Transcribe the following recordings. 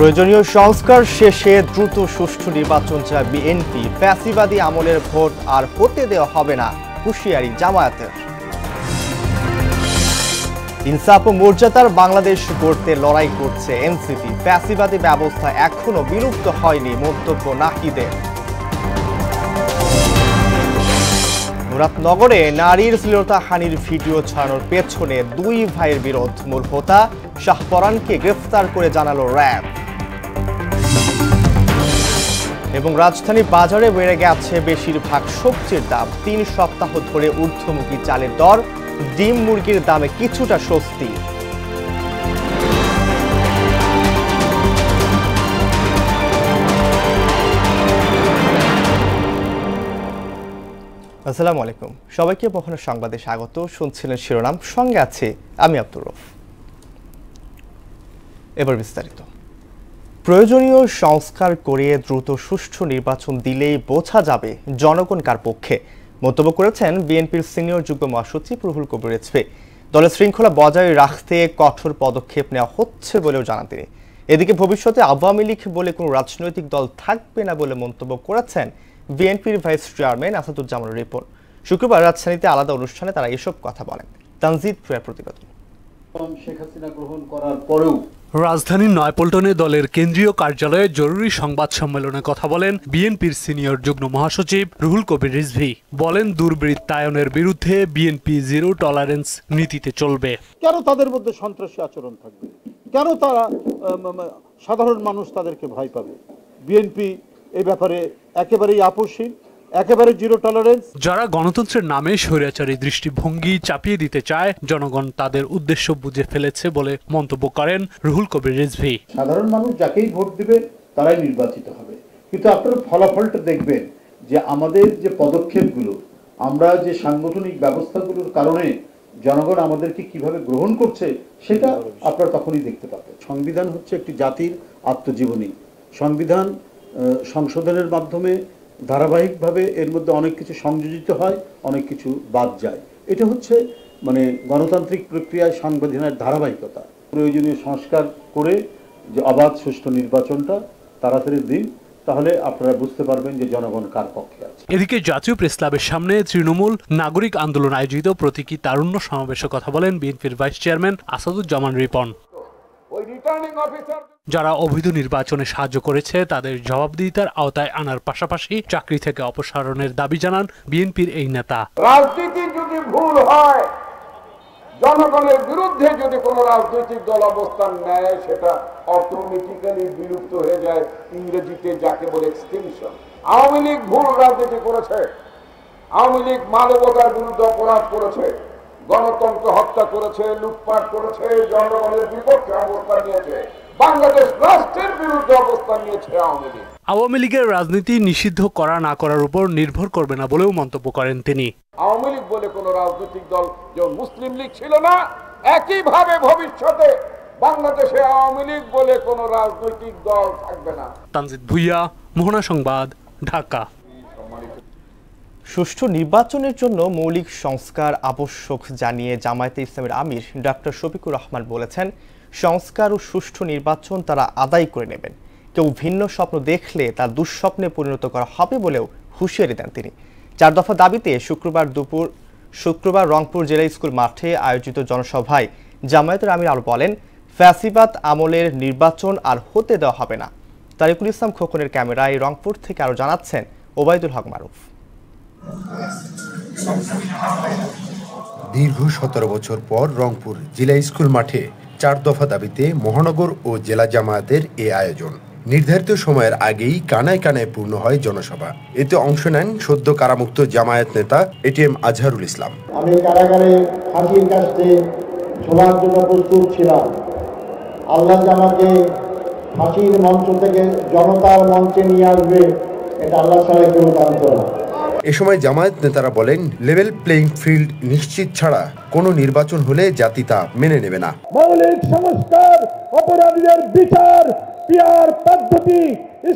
প্রয়োজনীয় সংস্কার শেষে দ্রুত সুষ্ঠু নির্বাচন চায় বিএনপি। ফ্যাসিবাদী আমলের ভোট আর হতে দেওয়া হবে না, হুঁশিয়ারি জামায়াতের। ইনসাফ ও মর্যাদার বাংলাদেশ গড়তে লড়াই করছে এনসিপি। ফ্যাসিবাদী ব্যবস্থা এখনো বিলুপ্ত হয়নি, মন্তব্য নাহিদের। মুরাদনগরে নারীর শ্লীলতাহানির ভিডিও ছড়ানোর পেছনে দুই ভাইয়ের বিরোধ। মূল হোতা শাহপরানকে গ্রেফতার করে জানালো র্যাব। এবং রাজধানী বাজারে বেড়ে গেছে বেশিরভাগ সবজির দাম। ৩ সপ্তাহ ধরে ঊর্ধ্বমুখী চালের দর, ডিম মুরগির দামে কিছুটা স্বস্তি। আসসালামু আলাইকুম, সবাইকে বহন সংবাদে স্বাগত। শুনছিলেন শিরোনাম, সঙ্গে আছে আমি আব্দুর রফ। এবার বিস্তারিত। প্রয়োজনীয় সংস্কার করে দ্রুত সুষ্ঠু নির্বাচন দিলেই বোঝা যাবে জনগণ কার পক্ষে, মন্তব্য করেছেন বিএনপির সিনিয়র যুগ্ম মহাসচিব রুহুল কবির রিজভী। দলের শৃঙ্খলা বজায় রাখতে কঠোর পদক্ষেপ নেওয়া হচ্ছে বলেও জানান তিনি। এদিকে ভবিষ্যতে আওয়ামী লীগ বলে কোনো রাজনৈতিক দল থাকবে না বলে মন্তব্য করেছেন বিএনপির ভাইস চেয়ারম্যান আসাদুজ্জামান রিপন। শুক্রবার রাজধানীতে আলাদা অনুষ্ঠানে তারা এসব কথা বলেন। তানজিদ প্রিয়ার প্রতিবেদন। শেখ হাসিনা গ্রহণ করার পরেও রাজধানীর নয়াপল্টনে দলের কেন্দ্রীয় কার্যালয়ে জরুরি সংবাদ সম্মেলনে কথা বলেন বিএনপির সিনিয়র যুগ্ম মহাসচিব রুহুল কবির রিজভী। বলেন, দুর্বৃত্তায়নের বিরুদ্ধে বিএনপি জিরো টলারেন্স নীতিতে চলবে। কেন তাদের মধ্যে সন্ত্রাসী আচরণ থাকবে? কেন তারা সাধারণ মানুষ তাদেরকে ভয় পাবে? বিএনপি এই ব্যাপারে একেবারেই আপোষহীন, একেবারে জিরো টলারেন্স। যারা গণতন্ত্রের নামে স্বৈরাচারী দৃষ্টিভঙ্গি চাপিয়ে দিতে চায়, জনগণ তাদের উদ্দেশ্য বুঝে ফেলেছে বলে মন্তব্য করেন রুহুল কবির রিজভী। সাধারণ মানুষ যাকেই ভোট দিবে তারাই নির্বাচিত হবে, কিন্তু আপনারা ফলাফলটা দেখবেন যে আমাদের যে পদক্ষেপগুলো, আমরা যে সাংগঠনিক ব্যবস্থাগুলোর কারণে জনগণ আমাদেরকে কিভাবে গ্রহণ করছে সেটা আপনারা তখনই দেখতে পাবেন। সংবিধান হচ্ছে একটি জাতির আত্মজীবনী। সংবিধান সংশোধনের মাধ্যমে ধারাবাহিকভাবে এর মধ্যে অনেক কিছু সংযোজিত হয়, অনেক কিছু বাদ যায়। এটা হচ্ছে গণতান্ত্রিক প্রক্রিয়ায় সংবিধানের ধারাবাহিকতা। প্রয়োজনীয় সংস্কার করে যে অবাধ সুষ্ঠু নির্বাচনটা তাড়াতাড়ি দিন, তাহলে আপনারা বুঝতে পারবেন যে জনগণ কার পক্ষে আছে। এদিকে জাতীয় প্রেস ক্লাবের সামনে তৃণমূল নাগরিক আন্দোলন আয়োজিত প্রতীকী তারুণ্য সমাবেশে কথা বলেন বিএনপির ভাইস চেয়ারম্যান আসাদুজ্জামান রিপন। যারা অবৈধ নির্বাচনে সাহায্য করেছে তাদের জবাবদিহিতার আওতায় আনার পাশাপাশি চাকরি থেকে অপসারণের দাবি জানান বিএনপির এই নেতা। রাজনীতি যদি ভুল হয়, জনগণের বিরুদ্ধে যদি কোনো রাজনৈতিক দল অবস্থান নেয়, সেটা অটোমেটিক্যালি বিলুপ্ত হয়ে যায়, ইংরেজিতে যাকে বলে এক্সটিংশন। আওয়ামী লীগ ভুল রাজনীতি করেছে, আওয়ামী লীগ মানবতার বিরুদ্ধে অপরাধ করেছে, গণতন্ত্র হত্যা করেছে, লুটপাট করেছে, জনগণের বিপক্ষে অবস্থান নিয়েছে, বাংলাদেশ রাষ্ট্রের বিরুদ্ধে অবস্থান নিয়েছে আওয়ামী লীগ। আওয়ামী লীগের রাজনীতি নিষিদ্ধ করা না করার উপর নির্ভর করবে না বলেও মন্তব্য করেন তিনি। আওয়ামী লীগ বলে কোন রাজনৈতিক দল যেমন মুসলিম লীগ ছিল না, একইভাবে ভবিষ্যতে বাংলাদেশে আওয়ামী লীগ বলে কোন রাজনৈতিক দল থাকবে না। তানজিদ ভুইয়া, মোহনা সংবাদ, ঢাকা। সুষ্ঠু নির্বাচনের জন্য মৌলিক সংস্কার আবশ্যক জানিয়ে জামায়াতে ইসলামের আমির ডক্টর শফিকুর রহমান বলেছেন, সংস্কার ও সুষ্ঠু নির্বাচন তারা আদায় করে নেবেন। কেউ ভিন্ন স্বপ্ন দেখলে তা দুঃস্বপ্নে পরিণত করা হবে বলেও হুঁশিয়ারি দেন তিনি। 4 দফা দাবিতে শুক্রবার রংপুর জেলা স্কুল মাঠে আয়োজিত জনসভায় জামায়াতের আমির আরো বলেন, ফ্যাসিবাদ আমলের নির্বাচন আর হতে দেওয়া হবে না। তারিকুল ইসলাম খোকনের ক্যামেরায় রংপুর থেকে আরো জানাচ্ছেন ওবায়দুল হক মারুফ। দীর্ঘ 17 বছর পর রংপুর জেলা স্কুল মাঠে 4 দফা দাবিতে মহানগর ও জেলা জামায়াতের এ আয়োজন। নির্ধারিত সময়ের আগেই কানায় কানায় পূর্ণ হয় জনসভা। এতে অংশ নেন সদ্য কারামুক্ত জামায়াত নেতা এটিএম আজহারুল ইসলাম। আমি কারাগারে ফাঁসির কাছে ঝোলার জন্য প্রস্তুত ছিলাম। আল্লাহ আমাকে ফাঁসির মঞ্চ থেকে জনতার মঞ্চে নিয়ে আসবে, এটা আল্লাহ ছাড়া কেউ জানত না। এ সময় জামায়াত নেতারা বলেন, লেভেল প্লেইং ফিল্ড নিশ্চিত ছাড়া কোনো নির্বাচন হলে জাতি তা মেনে নেবে না। মৌলিক সংস্কার, অপরাধীদের বিচার, পিয়ার পদ্ধতি,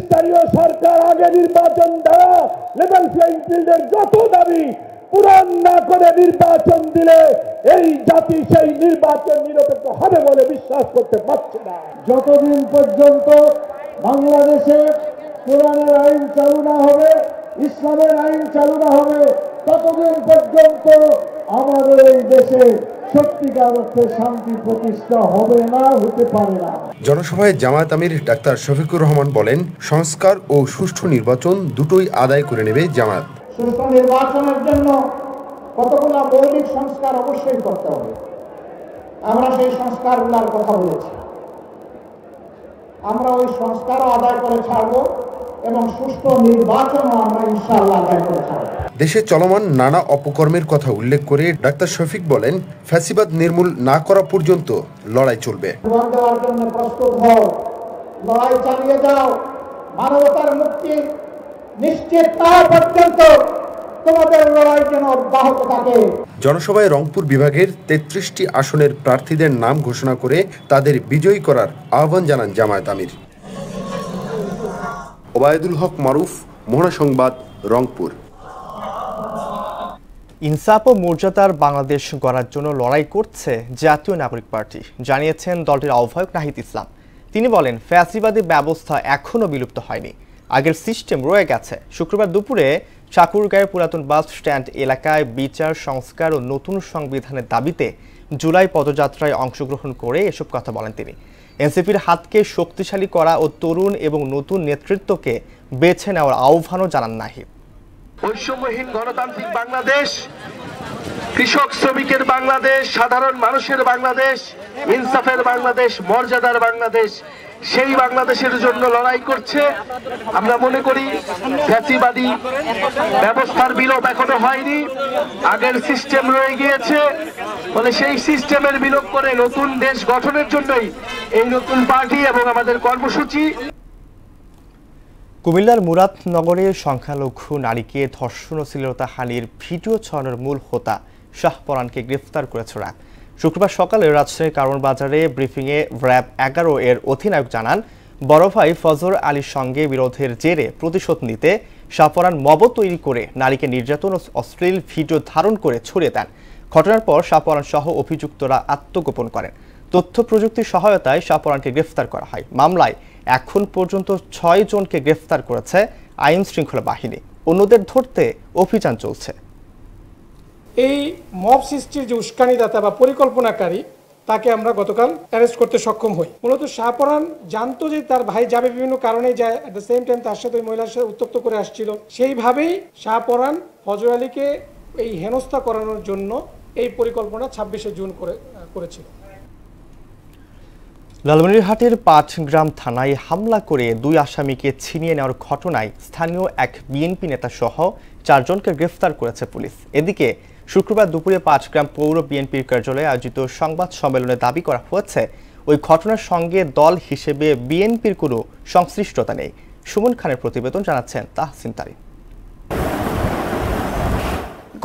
স্থানীয় সরকার আগে নির্বাচন দেওয়া, লেভেল প্লেইং ফিল্ডের যত দাবি পূরণ না করে নির্বাচন দিলে এই জাতি সেই নির্বাচন নিরপেক্ষ হবে বলে বিশ্বাস করতে পারছে না। যতদিন পর্যন্ত বাংলাদেশে কোরআনের আইন চালু না হবে, ইসলামের আইন চালু না হবে, ততদিন পর্যন্ত আমাদের এই দেশে সত্যিকার অর্থে শান্তি প্রতিষ্ঠা হবে না, হতে পারে না। জনসভায় জামায়াত আমির ডাক্তার শফিকুর রহমান বলেন, সংস্কার ও সুষ্ঠু নির্বাচন দুটোই আদায় করে নেবে জামায়াত। সুষ্ঠু নির্বাচনের জন্য কতগুলো মৌলিক সংস্কার অবশ্যই করতে হবে। আমরা সেই সংস্কারগুলোর কথা বলেছি। আমরা ওই সংস্কারও আদায় করে ছাড়বো এবং সুষ্ঠু নির্বাচনও আমরা ইনশাআল্লাহ আদায় করে ছাড়বো। দেশে চলমান নানা অপকর্মের কথা উল্লেখ করে ডাক্তার শফিক বলেন, ফ্যাসিবাদ নির্মূল না করা পর্যন্ত লড়াই চলবে। জীবন দেওয়ার জন্য প্রস্তুত হও, লড়াই চালিয়ে যাও, মানবতার মুক্তি নিশ্চিত না পর্যন্ত তোমাদের লড়াই যেন অব্যাহত থাকে। জনসভায় রংপুর বিভাগের 33টি আসনের প্রার্থীদের নাম ঘোষণা করে তাদের বিজয়ী করার আহ্বান জানান জামায়াত আমির। ওবায়দুল হক মারুফ, মোহনা সংবাদ, রংপুর। ইনসাফ ও মর্যাদার বাংলাদেশ গড়ার জন্য লড়াই করছে জাতীয় নাগরিক পার্টি, জানিয়েছেন দলটির আহ্বায়ক নাহিদ ইসলাম। তিনি বলেন, ফ্যাসিবাদী ব্যবস্থা এখনও বিলুপ্ত হয়নি, আগের সিস্টেম রয়ে গেছে। শুক্রবার দুপুরে ঠাকুরগাঁয়ের পুরাতন বাস স্ট্যান্ড এলাকায় বিচার সংস্কার ও নতুন সংবিধানের দাবিতে জুলাই পদযাত্রায় অংশগ্রহণ করে এসব কথা বলেন তিনি। এনসিপির হাতকে শক্তিশালী করা ও তরুণ এবং নতুন নেতৃত্বকে বেছে নেওয়ার আহ্বানও জানান নাহিদ। বৈষম্যহীন গণতান্ত্রিক বাংলাদেশ, কৃষক শ্রমিকের বাংলাদেশ, সাধারণ মানুষের বাংলাদেশ, ইনসাফের বাংলাদেশ, মর্যাদার বাংলাদেশ, সেই বাংলাদেশের জন্য লড়াই করছে। আমরা মনে করি ফ্যাসিবাদী ব্যবস্থার বিলোপ এখনো হয়নি, আগের সিস্টেম রয়ে গিয়েছে। ফলে সেই সিস্টেমের বিলোপ করে নতুন দেশ গঠনের জন্যই এই নতুন পার্টি এবং আমাদের কর্মসূচি। কুমিল্লার মুরাদনগরে সংখ্যালঘু নারীকে ধর্ষণ ও শ্লীলতাহানির ভিডিও ছড়ানোর মূল হোতা শাহপরানকে গ্রেফতার করেছে র্যাব। শুক্রবার সকালে রাজশাহীর কারণ বাজারে ব্রিফিংয়ে র্যাব 11 এর অধিনায়ক জানান, বড় ভাই ফজর আলীর সঙ্গে বিরোধের জেরে প্রতিশোধ নিতে শাহপরান মব তৈরি করে নারীকে নির্যাতন ও অশ্লীল ভিডিও ধারণ করে ছড়িয়ে দেন। ঘটনার পর শাহপরান সহ অভিযুক্তরা আত্মগোপন করেন। তথ্য প্রযুক্তির সহায়তায় শাহপরানকে গ্রেফতার করা হয়। মামলায় এখন পর্যন্ত 6 জনকে গ্রেফতার করেছে আইন শৃঙ্খলা বাহিনী, অন্যদের ধরতে অভিযান চলছে। এই মব সৃষ্টির যে উস্কানিদাতা বা পরিকল্পনাকারী, তাকে আমরা গতকাল অ্যারেস্ট করতে সক্ষম হই। মূলত শাহপরান জানতো যে তার ভাই যাবে, বিভিন্ন কারণে যায়, অ্যাট দ্য সেম টাইম তার সাথে ওই মহিলার সাথে উত্তপ্ত করে আসছিল। সেইভাবেই শাহপরান ফজর আলীকে এই হেনস্থা করানোর জন্য এই পরিকল্পনা 26শে জুন করেছিল। লালমনিরহাটের 5 গ্রাম থানায় হামলা করে 2 আসামিকে ছিনিয়ে নেওয়ার ঘটনায় স্থানীয় এক বিএনপি নেতা সহ 4 জনকে গ্রেফতার করেছে পুলিশ। এদিকে শুক্রবার দুপুরে 5 গ্রাম পৌর বিএনপির কার্যালয়ে আয়োজিত সংবাদ সম্মেলনে দাবি করা হয়েছে ওই ঘটনার সঙ্গে দল হিসেবে বিএনপির কোনো সংশ্লিষ্টতা নেই। সুমন খানের প্রতিবেদন, জানাচ্ছেন তাহসিন তারিন।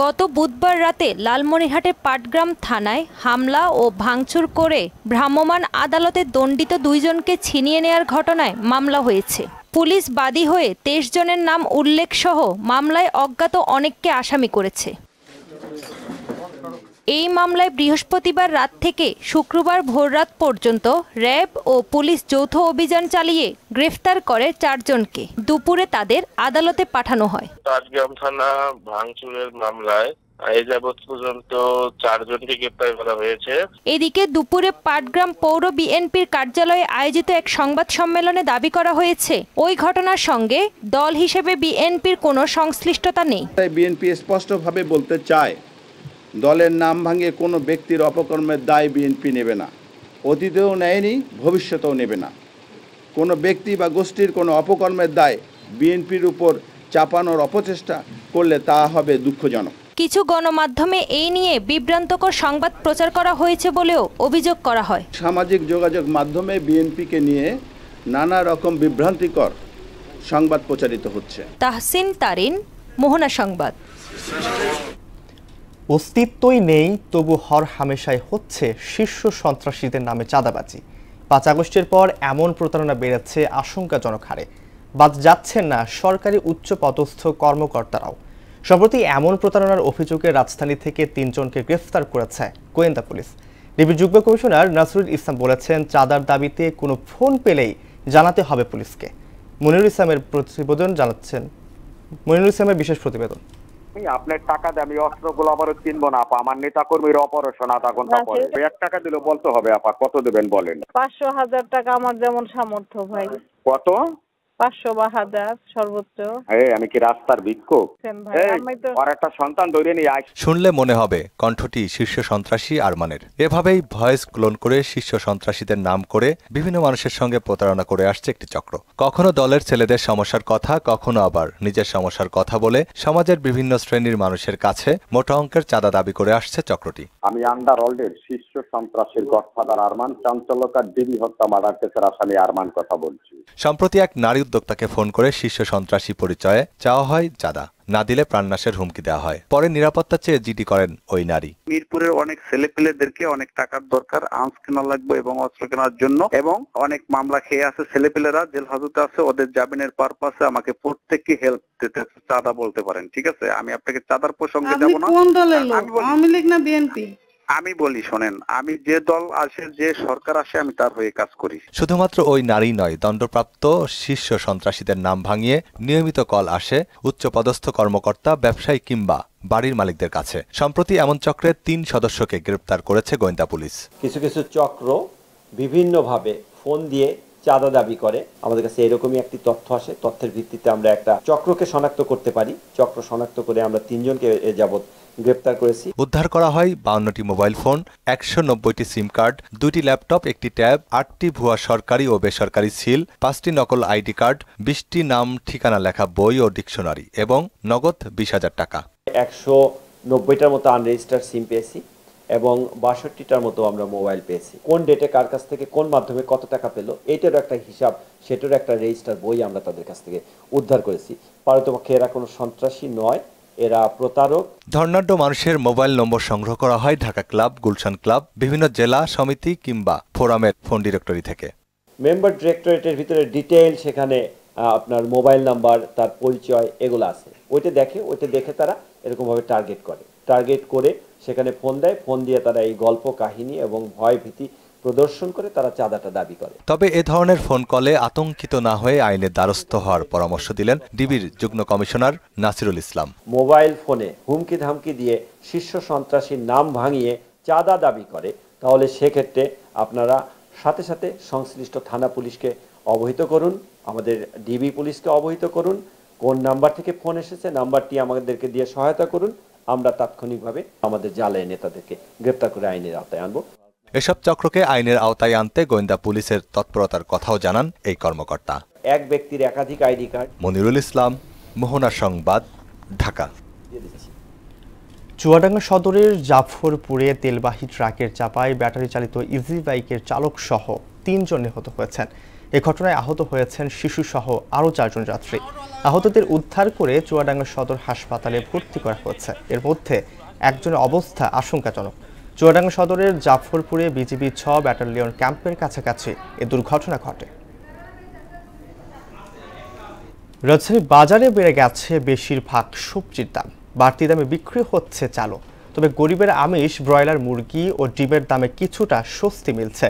গত বুধবার রাতে লালমনিরহাটের পাটগ্রাম থানায় হামলা ও ভাঙচুর করে ভ্রাম্যমাণ আদালতে দণ্ডিত 2 জনকে ছিনিয়ে নেওয়ার ঘটনায় মামলা হয়েছে। পুলিশ বাদী হয়ে 23 জনের নাম উল্লেখ সহ মামলায় অজ্ঞাত অনেককে আসামি করেছে। এই মামলায় বৃহস্পতিবার রাত থেকে শুক্রবার ভোররাত পর্যন্ত র্যাব ও পুলিশ যৌথ অভিযান চালিয়ে গ্রেফতার করে 4 জনকে। দুপুরে তাদের আদালতে পাঠানো হয়। পাটগ্রাম থানা ভাঙচুরের মামলায় এই যাবৎ পর্যন্ত 4 জনকে গ্রেফতার করা হয়েছে। এদিকে দুপুরে পাটগ্রাম পৌর বিএনপির কার্যালয়ে আয়োজিত এক সংবাদ সম্মেলনে দাবি করা হয়েছে ওই ঘটনার সঙ্গে দল হিসেবে বিএনপির কোনো সংশ্লিষ্টতা নেই। বিএনপি স্পষ্টভাবে বলতে চায়, দলের নাম ভাঙিয়ে কোনো ব্যক্তির অপকর্মের দায় বিএনপি নেবে না, অতীতেও নেয়নি, ভবিষ্যতেও নেবে না। কোনো ব্যক্তি বা গোষ্ঠীর কোনো অপকর্মের দায় বিএনপির উপর চাপানোর অপচেষ্টা করলে তা হবে দুঃখজনক। কিছু গণমাধ্যমে এই নিয়ে বিভ্রান্তকর সংবাদ প্রচার করা হয়েছে বলেও অভিযোগ করা হয়। সামাজিক যোগাযোগ মাধ্যমে বিএনপিকে নিয়ে নানা রকম বিভ্রান্তিকর সংবাদ প্রচারিত হচ্ছে। তাহসিন তারিন, মোহনা সংবাদ। অস্তিত্বই নেই, তবু হর হামেশাই হচ্ছে শীর্ষ সন্ত্রাসীদের নামে চাঁদাবাজি। 5 আগস্টের পর এমন প্রতারণা বেড়েছে আশঙ্কাজনক হারে। বাদ যাচ্ছেন না সরকারি উচ্চ পদস্থ কর্মকর্তারাও। সম্প্রতি এমন প্রতারণার অভিযোগে রাজধানী থেকে 3 জনকে গ্রেফতার করেছে গোয়েন্দা পুলিশ। ডিবির যুগ্ম কমিশনার নাসিরুল ইসলাম বলেছেন, চাঁদার দাবিতে কোনো ফোন পেলেই জানাতে হবে পুলিশকে। মনিরুল ইসলামের প্রতিবেদন জানাচ্ছেন মনিরুল ইসলামের বিশেষ প্রতিবেদন। আপনার টাকা দিয়ে আমি অস্ত্রগুলো আবারও কিনবো না আপা, আমার নেতা কর্মীর অপারেশন আধা ঘন্টা পরে 1 টাকা দিলে বলতে হবে আপা, কত দেবেন বলেন? 500,000 টাকা আমার যেমন সামর্থ্য ভাই। কত? 500 বা 1000 সর্বোচ্চ। আমি কি রাস্তার ভিক্ষুক? আর একটা সন্তান ধরে নিয়ে আস। শুনলে মনে হবে কণ্ঠটি শীর্ষ সন্ত্রাসী আরমানের। এভাবেই ভয়েস ক্লোন করে শীর্ষ সন্ত্রাসীদের নাম করে বিভিন্ন মানুষের সঙ্গে প্রতারণা করে আসছে একটি চক্র। কখনো দলের ছেলেদের সমস্যার কথা, কখনো আবার নিজের সমস্যার কথা বলে সমাজের বিভিন্ন শ্রেণীর মানুষের কাছে মোটা অঙ্কের চাঁদা দাবি করে আসছে চক্রটি। আমি আন্ডারওয়ার্ল্ডের শীর্ষ সন্ত্রাসীর গডফাদার আরমান, চাঞ্চল্যকার ডিবি হত্যা মার্ডার কেসের আসামি আরমান কথা বলছি। সম্প্রতি এক নারী উদ্যোক্তাকে ফোন করে শীর্ষ সন্ত্রাসী পরিচয়ে চাওয়া হয় চাঁদা, না দিলে প্রাণনাশের হুমকি দেওয়া হয়। পরে নিরাপত্তা চেয়ে জিডি করেন ওই নারী। মিরপুরের অনেক ছেলেপেলেদেরকে অনেক টাকার দরকার, আর্মস কেনা লাগবে এবং অস্ত্র কেনার জন্য, এবং অনেক মামলা খেয়ে আছে ছেলেপেলেরা, জেল হাজতে আছে, ওদের জামিনের পারপাসে আমাকে প্রত্যেককে হেল্প দিতে চাঁদা বলতে পারেন। ঠিক আছে, আমি আপনাকে চাঁদার প্রসঙ্গে যাব না। কোন দলের লোক, আওয়ামী লীগ না বিএনপি? আমি বলি শোনেন, আমি যে দল আসে, যে সরকার আসে, আমি তার হয়ে কাজ করি। শুধুমাত্র ওই নারী নয়, দণ্ডপ্রাপ্ত শীর্ষ সন্ত্রাসীদের নাম ভাঙিয়ে নিয়মিত কল আসে উচ্চপদস্থ কর্মকর্তা, ব্যবসায়ী কিংবা বাড়ির মালিকদের কাছে। সম্প্রতি এমন চক্রের 3 সদস্যকে গ্রেপ্তার করেছে গোয়েন্দা পুলিশ। কিছু কিছু চক্র বিভিন্নভাবে ফোন দিয়ে চাঁদা দাবি করে। আমাদের কাছে এরকমই একটি তথ্য আসে, তথ্যের ভিত্তিতে আমরা একটা চক্রকে শনাক্ত করতে পারি। চক্র শনাক্ত করে আমরা 3 জনকে এ যাবত গ্রেপ্তার করেছি। উদ্ধার করা হয় 52টি মোবাইল ফোন, 190টি সিম কার্ড, 2টি ল্যাপটপ, 1টি ট্যাব, 8টি ভুয়া সরকারি ও বেসরকারি সিল, 5টি নকল আইডি কার্ড, 20টি নাম ঠিকানা লেখা বই ও ডিকশনারি এবং নগদ 20,000 টাকা। 190টার মতো আনরেজিস্টার্ড সিম পেয়েছি এবং 62টার মতো আমরা মোবাইল পেয়েছি। কোন ডেটে কার কাছ থেকে কোন মাধ্যমে কত টাকা পেল এটারও একটা হিসাব, সেটারও একটা রেজিস্টার বই আমরা তাদের কাছ থেকে উদ্ধার করেছি। পারতপক্ষে এরা কোনো সন্ত্রাসী নয়, এরা প্রতারক। ধর্নাঢ্য মানুষের মোবাইল নম্বর সংগ্রহ করা হয় ঢাকা ক্লাব, গুলশান ক্লাব, বিভিন্ন জেলা সমিতি কিংবা ফোরামের ফোন ডিরেক্টরি থেকে। মেম্বার ডিরেক্টরেটের ভিতরে ডিটেইল সেখানে আপনার মোবাইল নাম্বার, তার পরিচয় এগুলো আছে। ওইটা দেখে তারা এরকমভাবে টার্গেট করে সেখানে ফোন দেয়। ফোন দিয়ে তারা এই গল্প কাহিনী এবং ভয় ভীতি প্রদর্শন করে তারা চাঁদাটা দাবি করে। তবে এ ধরনের ফোন কলে আতঙ্কিত না হয়ে আইনের দ্বারস্থ হওয়ার পরামর্শ দিলেন ডিবির যুগ্ম কমিশনার নাসিরুল ইসলাম। মোবাইল ফোনে হুমকি ধামকি দিয়ে শীর্ষ সন্ত্রাসীর নাম ভাঙিয়ে চাঁদা দাবি করে, তাহলে সেক্ষেত্রে আপনারা সাথে সাথে সংশ্লিষ্ট থানা পুলিশকে অবহিত করুন, আমাদের ডিবি পুলিশকে অবহিত করুন, কোন নাম্বার থেকে ফোন এসেছে নাম্বারটি আমাদেরকে দিয়ে সহায়তা করুন। আমরা তাৎক্ষণিকভাবে আমাদের জালে নেতাদেরকে গ্রেপ্তার করে আইনের আওতায় আনবো। এসব চক্রকে আইনের আওতায় আনতে গোয়েন্দা পুলিশের তৎপরতার কথাও জানান এই কর্মকর্তা। এক ব্যক্তির একাধিক আইডি কার্ড। মনিরুল ইসলাম, মোহনা সংবাদ, ঢাকা। চুয়াডাঙ্গা সদরের জাফরপুরে তেলবাহী ট্রাকের চাপায় ব্যাটারি চালিত ইজি বাইকের চালক সহ 3 জন নিহত হয়েছেন। এ ঘটনায় আহত হয়েছেন শিশুসহ আরও 4 জন যাত্রী। আহতদের উদ্ধার করে চুয়াডাঙ্গা সদর হাসপাতালে ভর্তি করা হয়েছে। এর মধ্যে একজনের অবস্থা আশঙ্কাজনক। চুয়াডাঙ্গা সদরের জাফরপুরে বিজিবি 6 ব্যাটালিয়ন ক্যাম্পের কাছাকাছি এ দুর্ঘটনা ঘটে। রাজধানী বাজারে বেড়ে গেছে বেশিরভাগ সবজির দাম। বাড়তি দামে বিক্রি হচ্ছে চালও। তবে গরিবের আমিষ, ব্রয়লার মুরগি ও ডিমের দামে কিছুটা স্বস্তি মিলছে।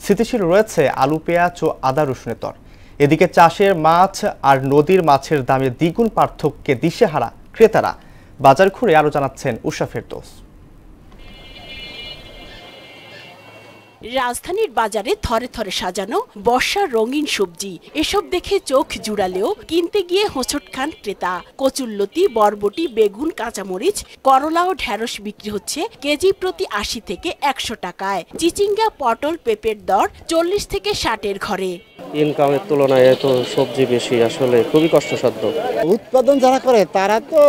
স্থিতিশীল রয়েছে আলু, পেঁয়াজ ও আদা রসুনের দর। এদিকে চাষের মাছ আর নদীর মাছের দামে দ্বিগুণ পার্থক্যে দিশেহারা ক্রেতারা। বাজার ঘুরে আরও জানাচ্ছেন উষা ফেরদৌস। রাজধানীর বাজারে থরে থরে সাজানো বর্ষার রঙিন সবজি, এসব দেখে চোখ জুড়ালেও কিনতে গিয়ে হোঁচট খান ক্রেতা। কচুল্লতি, বরবটি, বেগুন, কাঁচামরিচ, করলা ও ঢেঁড়স বিক্রি হচ্ছে কেজি প্রতি 80 থেকে 100 টাকায়। চিচিঙ্গা, পটল, পেঁপের দর 40 থেকে 60-এর ঘরে। ইনকামের তুলনায় এত সবজি বেশি, আসলে খুবই কষ্টসাধ্য। উৎপাদন যারা করে তারা তো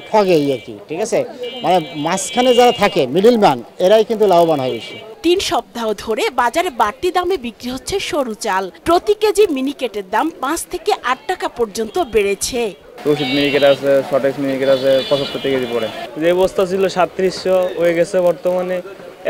ঠগেই আর কি, ঠিক আছে, মানে মাঝখানে যারা থাকে মিডলম্যান, এরাই কিন্তু লাভবান হয় বেশি। 3 সপ্তাহ ধরে বাজারে বাড়তি দামে বিক্রি হচ্ছে সরু চাল। প্রতি কেজি মিনিকেটের দাম 5 থেকে 8 টাকা পর্যন্ত বেড়েছে। রশিদ মিনিকেট আছে, শর্টেক্স মিনিকেট আছে 75 কেজি পড়ে। যে বস্তা ছিল 3700 হয়ে গেছে বর্তমানে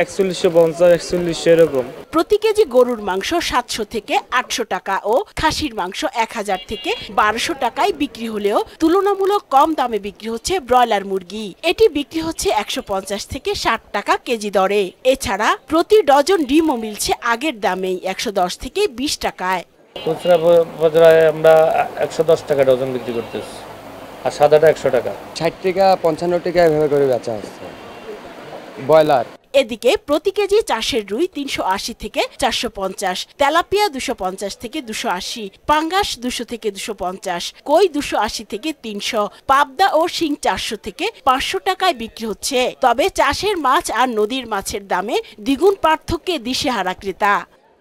4150 4100 এরকম। প্রতি কেজি গরুর মাংস 700 থেকে 800 টাকা ও খাসির মাংস 1000 থেকে 1200 টাকায় বিক্রি হলেও তুলনামূলক কম দামে বিক্রি হচ্ছে ব্রয়লার মুরগি। এটি বিক্রি হচ্ছে 150 থেকে 60 টাকা কেজি দরে। এছাড়া প্রতি ডজন ডিমও মিলছে আগের দামেই 110 থেকে 20 টাকায়। খুচরা বাজারে আমরা 110 টাকা ডজন বিক্রি করতেছি, আর সাদাটা 100 টাকা। 60 টাকা 55 টাকা এভাবে করে বেচা হচ্ছে ব্রয়লার। এদিকে প্রতি কেজি চাষের রুই 380 থেকে 450, তেলাপিয়া 250 থেকে 280, পাঙ্গাস 200 থেকে 250, কই 280 থেকে 300, পাবদা ও শিং 400 থেকে 500 টাকায় বিক্রি হচ্ছে। তবে চাষের মাছ আর নদীর মাছের দামে দ্বিগুণ পার্থক্যে দিশেহারা ক্রেতা।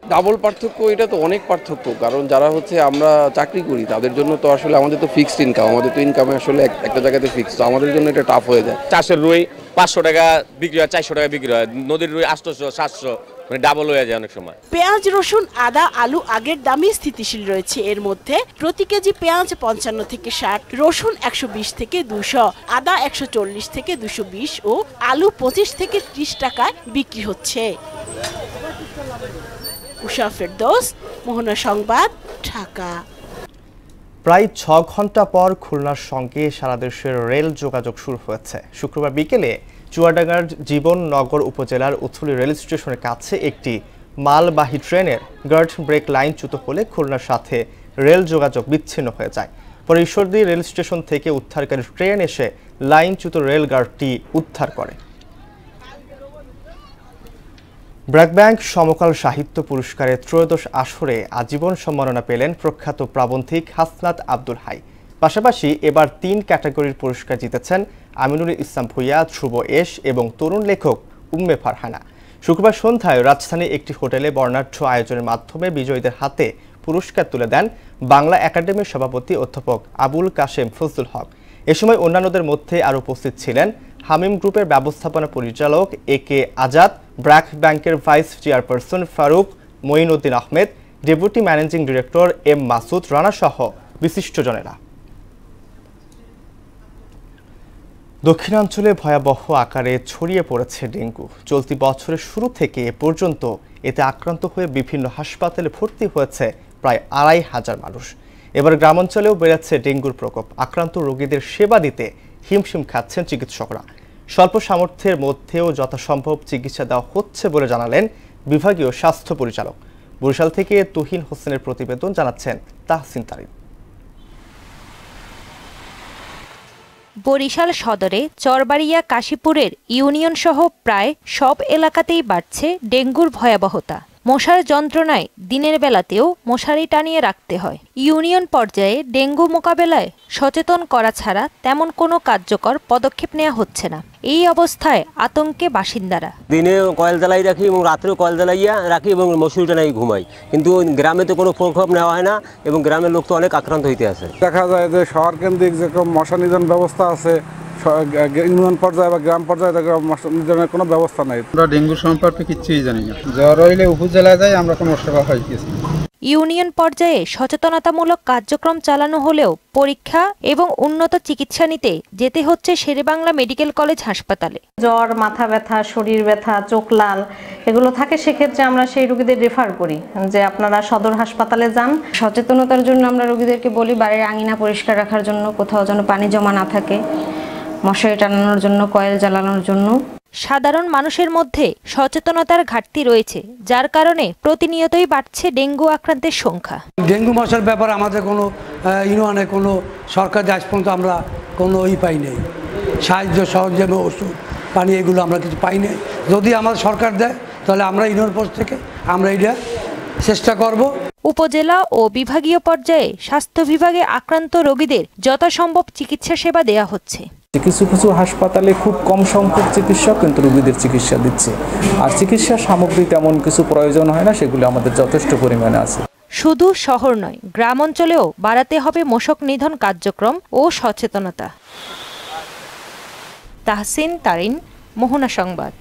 ডাবল পার্থক্য, এটা তো অনেক পার্থক্য, কারণ যারা হচ্ছে আমরা চাকরি করি তাদের জন্য তো আসলে আমাদের তো ফিক্সড ইনকাম, আমাদের তো ইনকামে আসলে একটা জায়গাতে ফিক্সড, তো আমাদের জন্য এটা টাফ হয়ে যায়। চাষের রুই 500 টাকা বিক্রি হয়, 400 টাকা বিক্রি হয়, নদীর রুই 800 700, মানে ডাবল হয়ে যায় অনেক সময়। পেঁয়াজ, রসুন, আদা, আলু আগের দামই স্থিতিশীল রয়েছে। এর মধ্যে প্রতি কেজি পেঁয়াজ 55 থেকে 60, রসুন 120 থেকে 200, আদা 140 থেকে 220 ও আলু 25 থেকে 30 টাকায় বিক্রি হচ্ছে। উষা ফেরদৌস, মোহনা সংবাদ, ঢাকা। প্রায় 6 ঘন্টা পর খুলনার সঙ্গে সারা দেশের রেল যোগাযোগ শুরু হয়েছে। শুক্রবার বিকেলে চুয়াডাঙ্গার জীবননগর উপজেলার উথুলি রেল স্টেশনের কাছে একটি মালবাহী ট্রেনের গার্ড ব্রেক লাইনচ্যুত হলে খুলনার সাথে রেল যোগাযোগ বিচ্ছিন্ন হয়ে যায়। পরে ঈশ্বরদী রেল স্টেশন থেকে উদ্ধারকারী ট্রেন এসে লাইনচ্যুত রেল গার্ডটি উদ্ধার করে। ব্র্যাক ব্যাংক সমকাল সাহিত্য পুরস্কারের ত্রয়োদশ আসরে আজীবন সম্মাননা পেলেন প্রখ্যাত প্রাবন্ধিক হাসনাত আব্দুল হাই। পাশাপাশি এবার 3 ক্যাটাগরির পুরস্কার জিতেছেন আমিনুল ইসলাম ভুইয়া, ধ্রুব এশ এবং তরুণ লেখক উম্মে ফারহানা। শুক্রবার সন্ধ্যায় রাজধানীর একটি হোটেলে বর্ণাঢ্য আয়োজনের মাধ্যমে বিজয়ীদের হাতে পুরস্কার তুলে দেন বাংলা একাডেমির সভাপতি অধ্যাপক আবুল কাশেম ফজলুল হক। এ সময় অন্যান্যদের মধ্যে আরও উপস্থিত ছিলেন হামিম গ্রুপের ব্যবস্থাপনা পরিচালক একে আজাদ, ব্র্যাক ব্যাংকের vice chairperson Faruque Moinuddin Ahmed, deputy managing director M Masud Rana সহ বিশিষ্টজনেরা। দক্ষিণাঞ্চলে ভয়াবহ আকারে ছড়িয়ে পড়েছে ডেঙ্গু। চলতি বছরের শুরু থেকে এ পর্যন্ত এতে আক্রান্ত হয়ে বিভিন্ন হাসপাতালে ভর্তি হয়েছে প্রায় 2,500 মানুষ। এবার গ্রামাঞ্চলেও বেড়েছে ডেঙ্গুর প্রকোপ। আক্রান্ত রোগীদের সেবা দিতে হিমশিম খাচ্ছেন চিকিৎসকরা। স্বল্প সামর্থ্যের মধ্যেও যথাসম্ভব চিকিৎসা দেওয়া হচ্ছে বলে জানালেন বিভাগীয় স্বাস্থ্য পরিচালক। বরিশাল থেকে তুহিন হোসেনের প্রতিবেদন, জানাচ্ছেন তাহসিন তারিন। বরিশাল সদরে চরবাড়িয়া, কাশীপুরের ইউনিয়ন সহ প্রায় সব এলাকাতেই বাড়ছে ডেঙ্গুর ভয়াবহতা। মশার যন্ত্রণায় দিনের বেলাতেও মশারি টানিয়ে রাখতে হয়। ইউনিয়ন পর্যায়ে ডেঙ্গু মোকাবেলায় সচেতন করা ছাড়া তেমন কোনো কার্যকর পদক্ষেপ নেওয়া হচ্ছে না। এই অবস্থায় আতঙ্কে বাসিন্দারা। দিনে কয়েল জ্বালাই রাখি এবং রাত্রেও কয়েল জ্বালাইয়া রাখি এবং মশারি টানাই ঘুমাই, কিন্তু গ্রামে তো কোনো পদক্ষেপ নেওয়া হয় না এবং গ্রামের লোক তো অনেক আক্রান্ত হইতে আছে। দেখা যায় যে শহর কেন্দ্রিক যেরকম মশা নিধন ব্যবস্থা আছে, ইউনিয়ন পর্যায়ে বা গ্রাম পর্যায়ে মশা নিধনের কোনো ব্যবস্থা নেই। আমরা ডেঙ্গু সম্পর্কে কিচ্ছুই জানি না। জ্বর হইলে উপজেলায় যাই, আমরা কোনো সেবা পাইতেছি। ইউনিয়ন পর্যায়ে সচেতনতামূলক কার্যক্রম চালানো হলেও পরীক্ষা এবং উন্নত চিকিৎসা নিতে যেতে হচ্ছে শেরেবাংলা মেডিকেল কলেজ হাসপাতালে। জ্বর, মাথা ব্যথা, শরীর ব্যথা, চোখ লাল এগুলো থাকে, সেক্ষেত্রে আমরা সেই রোগীদের রেফার করি যে আপনারা সদর হাসপাতালে যান। সচেতনতার জন্য আমরা রোগীদেরকে বলি বাড়ির আঙিনা পরিষ্কার রাখার জন্য, কোথাও যেন পানি জমা না থাকে, মশারি টানানোর জন্য, কয়েল জ্বালানোর জন্য। সাধারণ মানুষের মধ্যে সচেতনতার ঘাটতি রয়েছে, যার কারণে প্রতিনিয়তই বাড়ছে ডেঙ্গু আক্রান্তের সংখ্যা। ডেঙ্গু মশার ব্যাপারে আমাদের কোনো ইউনিয়নে কোনো সরকার আজ পর্যন্ত আমরা কোনো পাই নাই, সাহায্য সহযোগী ওষুধ পানি এগুলো আমরা কিছু পাই নাই। যদি আমাদের সরকার দেয় তাহলে আমরা ইউনিয়ন পর্যায়ে থেকে আমরা এটা চেষ্টা করব। উপজেলা ও বিভাগীয় পর্যায়ে স্বাস্থ্য বিভাগে আক্রান্ত রোগীদের যথাসম্ভব চিকিৎসা সেবা দেওয়া হচ্ছে। কিছু কিছু হাসপাতালে খুব কম সংখ্যক চিকিৎসক কিন্তু রোগীদের চিকিৎসা দিচ্ছে, আর চিকিৎসা সামগ্রী তেমন কিছু প্রয়োজন হয় না, সেগুলো আমাদের যথেষ্ট পরিমাণে আছে। শুধু শহর নয়, গ্রাম অঞ্চলেও বাড়াতে হবে মশক নিধন কার্যক্রম ও সচেতনতা। তাহসিন তারিন, মোহনা সংবাদ।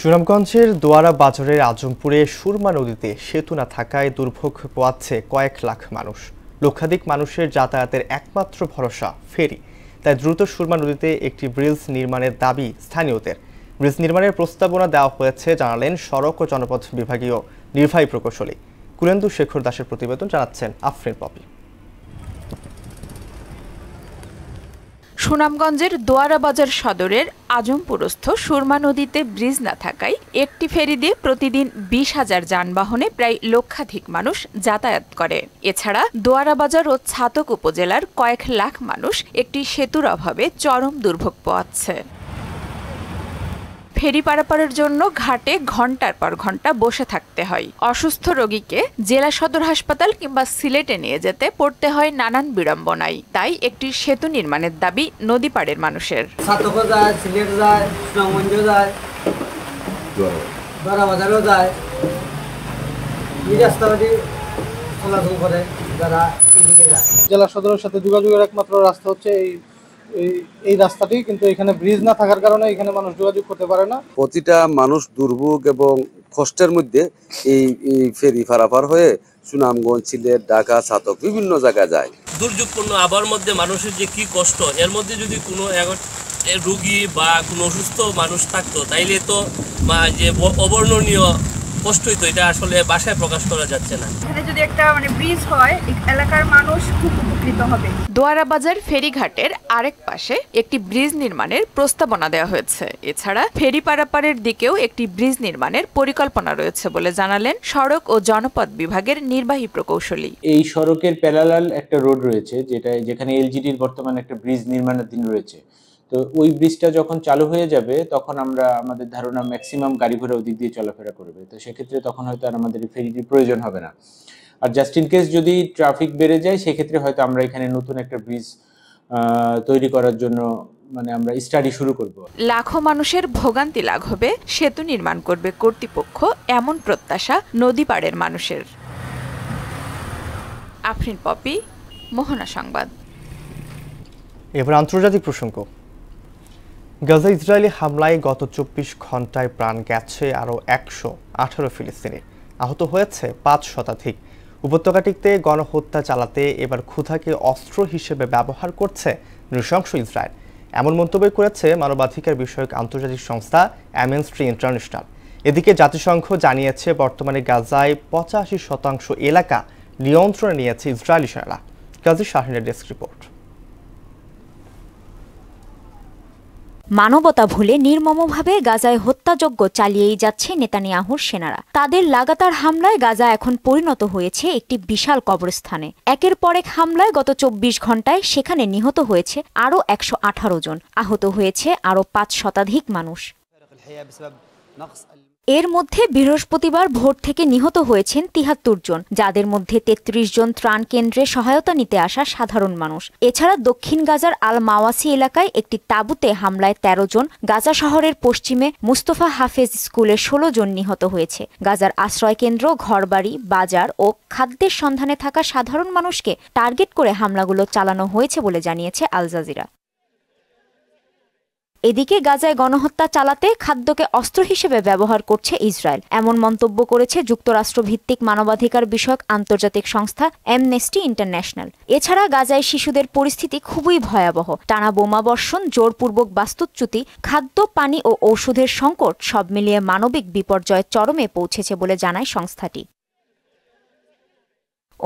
সুনামগঞ্জের দোয়ারা বাজারের আজমপুরে সুরমা নদীতে সেতু না থাকায় দুর্ভোগ পোয়াচ্ছে কয়েক লাখ মানুষ। লক্ষাধিক মানুষের যাতায়াতের একমাত্র ভরসা ফেরি। তাই দ্রুত সুরমা নদীতে একটি ব্রিজ নির্মাণের দাবি স্থানীয়দের। ব্রিজ নির্মাণের প্রস্তাবনা দেওয়া হয়েছে জানালেন সড়ক ও জনপথ বিভাগীয় নির্বাহী প্রকৌশলী কুলেন্দু শেখর দাসের প্রতিবেদন জানাচ্ছেন আফরিন পপি। সুনামগঞ্জের দোয়ারা বাজার সদরের আজমপুরস্থ সুরমা নদীতে ব্রিজ না থাকায় একটি ফেরি দিয়ে প্রতিদিন 20,000 যানবাহনে প্রায় লক্ষাধিক মানুষ যাতায়াত করে। এছাড়া দোয়ারা বাজার ও ছাতক উপজেলার কয়েক লাখ মানুষ একটি সেতুর অভাবে চরম দুর্ভোগ পোহাচ্ছে। ফেরি পারাপারের জন্য ঘাটে ঘন্টার পর ঘন্টা বসে থাকতে হয়। অসুস্থ রোগীকে জেলা সদর হাসপাতাল কিংবা সিলেটে নিয়ে যেতে পড়তে হয় নানান বিড়ম্বনায়। তাই একটি সেতু নির্মাণের দাবি নদী পাড়ের মানুষের। ছাতকও যায়, সিলেট যায়, সুনামগঞ্জও যায়, দোয়ারা বাজারও যায়। এই রাস্তাটি চলাচল করে যারা এদিকে যায়। জেলা সদরের সাথে যোগাযোগের একমাত্র রাস্তা হচ্ছে এই রাস্তাটি, কিন্তু এখানে ব্রিজ না থাকার কারণে এখানে মানুষ যোগাযোগ করতে পারে না। প্রতিটা মানুষ দুর্ভোগ এবং কষ্টের মধ্যে এই ফেরি পারাপার হয়ে সুনামগঞ্জ, সিলেট, ঢাকা, ছাতক বিভিন্ন জায়গায় যায়। দুর্যোগপূর্ণ আবহাওয়ার মধ্যে মানুষের যে কি কষ্ট, এর মধ্যে যদি কোনো রোগী বা কোনো অসুস্থ মানুষ থাকতো তাইলে তো যে অবর্ণনীয় কষ্ট হইতো, এটা আসলে ভাষায় প্রকাশ করা যাচ্ছে না। এখানে যদি একটা ব্রিজ হয় এলাকার মানুষ খুব উপকৃত হবে। দোয়ারা বাজার ফেরিঘাটের আরেক পাশে একটি ব্রিজ নির্মাণের প্রস্তাবনা দেওয়া হয়েছে। এছাড়া ফেরি পারাপারের দিকেও একটি ব্রিজ নির্মাণের পরিকল্পনা রয়েছে বলে জানালেন সড়ক ও জনপথ বিভাগের নির্বাহী প্রকৌশলী। এই সড়কের প্যারালাল একটা রোড রয়েছে যেখানে এলজিডির বর্তমানে একটা ব্রিজ নির্মাণাধীন রয়েছে। তো ওই ব্রিজটা যখন চালু হয়ে যাবে তখন আমাদের ধারণা ম্যাক্সিমাম গাড়ি ঘোড়া ওদিক দিয়ে চলাফেরা করবে। তো সেক্ষেত্রে তখন হয়তো আর আমাদের ফেরিটির প্রয়োজন হবে না। আর জাস্ট ইন কেস যদি ট্রাফিক বেড়ে যায় সেক্ষেত্রে হয়তো আমরা এখানে নতুন একটা ব্রিজ তৈরি করার জন্য আমরা স্টাডি শুরু করব। লাখো মানুষের ভোগান্তি লাঘবে সেতু নির্মাণ করবে কর্তৃপক্ষ, এমন প্রত্যাশা নদী পাড়ের মানুষের। আফরিন পপি, মোহনা সংবাদ। এবার আন্তর্জাতিক প্রসঙ্গ। গাজা ইসরায়েলি হামলায় গত 24 ঘন্টায় প্রাণ গেছে আরও 118 ফিলিস্তিনি, আহত হয়েছে 5 শতাধিক। উপত্যকাটিতে গণহত্যা চালাতে এবার ক্ষুধাকে অস্ত্র হিসেবে ব্যবহার করছে নৃশংস ইসরায়েল, এমন মন্তব্য করেছে মানবাধিকার বিষয়ক আন্তর্জাতিক সংস্থা অ্যামনেস্টি ইন্টারন্যাশনাল। এদিকে জাতিসংঘ জানিয়েছে বর্তমানে গাজায় 85% এলাকা নিয়ন্ত্রণে নিয়েছে ইসরায়েলি সেনারা। কাজী শাহিনের ডেস্ক রিপোর্ট। মানবতা ভুলে নির্মমভাবে গাজায় হত্যাযজ্ঞ চালিয়েই যাচ্ছে নেতানিয়াহুর সেনারা। তাদের লাগাতার হামলায় গাজা এখন পরিণত হয়েছে একটি বিশাল কবরস্থানে। একের পর এক হামলায় গত 24 ঘন্টায় সেখানে নিহত হয়েছে আরও 118 জন, আহত হয়েছে আরও 5 শতাধিক মানুষ। এর মধ্যে বৃহস্পতিবার ভোর থেকে নিহত হয়েছেন 73 জন, যাদের মধ্যে 33 জন ত্রাণ কেন্দ্রে সহায়তা নিতে আসা সাধারণ মানুষ। এছাড়া দক্ষিণ গাজার আল মাওয়াসি এলাকায় একটি তাঁবুতে হামলায় 13 জন, গাজা শহরের পশ্চিমে মুস্তফা হাফেজ স্কুলে 16 জন নিহত হয়েছে। গাজার আশ্রয়কেন্দ্র, ঘরবাড়ি, বাজার ও খাদ্যের সন্ধানে থাকা সাধারণ মানুষকে টার্গেট করে হামলাগুলো চালানো হয়েছে বলে জানিয়েছে আল জাজিরা। এদিকে গাজায় গণহত্যা চালাতে খাদ্যকে অস্ত্র হিসেবে ব্যবহার করছে ইসরায়েল, এমন মন্তব্য করেছে যুক্তরাষ্ট্রভিত্তিক মানবাধিকার বিষয়ক আন্তর্জাতিক সংস্থা অ্যামনেস্টি ইন্টারন্যাশনাল। এছাড়া গাজায় শিশুদের পরিস্থিতি খুবই ভয়াবহ। টানা বোমাবর্ষণ, জোরপূর্বক বাস্তুচ্যুতি, খাদ্য, পানি ও ঔষধের সংকট সব মিলিয়ে মানবিক বিপর্যয় চরমে পৌঁছেছে বলে জানায় সংস্থাটি।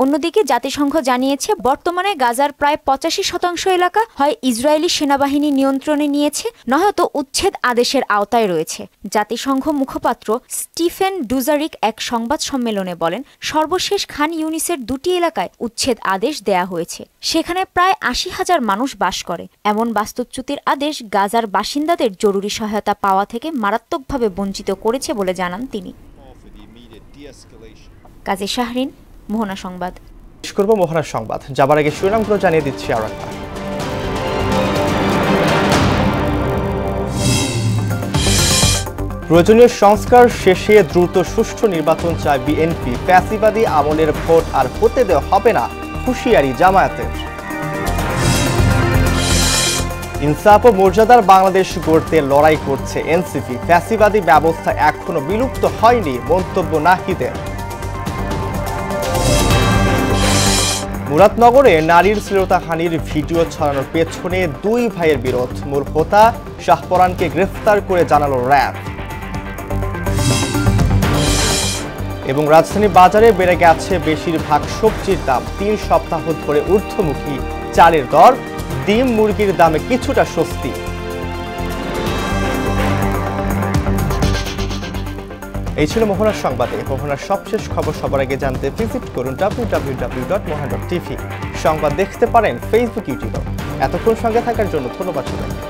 অন্যদিকে জাতিসংঘ জানিয়েছে বর্তমানে গাজার প্রায় 85% এলাকা হয় ইসরায়েলি সেনাবাহিনী নিয়ন্ত্রণে নিয়েছে, নয়তো উচ্ছেদ আদেশের আওতায় রয়েছে। জাতিসংঘ মুখপাত্র স্টিফেন ডুজারিক এক সংবাদ সম্মেলনে বলেন, সর্বশেষ খান ইউনিসের 2টি এলাকায় উচ্ছেদ আদেশ দেয়া হয়েছে, সেখানে প্রায় 80,000 মানুষ বাস করে। এমন বাস্তুচ্যুতির আদেশ গাজার বাসিন্দাদের জরুরি সহায়তা পাওয়া থেকে মারাত্মকভাবে বঞ্চিত করেছে বলে জানান তিনি। কাজী শাহরিন, মোহনা সংবাদ। শেষ করব মোহনা সংবাদ। যাবার আগে শিরোনামগুলো জানিয়ে দিচ্ছি আরো একবার। প্রয়োজনীয় সংস্কার শেষে দ্রুত সুষ্ঠু নির্বাচন চায় বিএনপি। ফ্যাসিবাদী আমলের ভোট আর হতে দেওয়া হবে না, হুঁশিয়ারি জামায়াতের। ইনসাফ ও মর্যাদার বাংলাদেশ গড়তে লড়াই করছে এনসিপি। ফ্যাসিবাদী ব্যবস্থা এখনো বিলুপ্ত হয়নি, মন্তব্য নাহিদের। মুরাদনগরে নারীর শ্লীলতাহানির ভিডিও ছড়ানোর পেছনে দুই ভাইয়ের বিরোধ। মূল হোতা শাহপরানকে গ্রেফতার করে জানালো র্যাব। এবং রাজধানী বাজারে বেড়ে গেছে বেশিরভাগ সবজির দাম। 3 সপ্তাহ ধরে ঊর্ধ্বমুখী চালের দর, ডিম মুরগির দামে কিছুটা স্বস্তি। এই ছিল মোহনার সংবাদে। মোহনার সবশেষ খবর সবার আগে জানতে ভিজিট করুন www.mohan.tv। সংবাদ দেখতে পারেন ফেসবুক, ইউটিউবে। এতক্ষণ সঙ্গে থাকার জন্য ধন্যবাদ সবাইকে।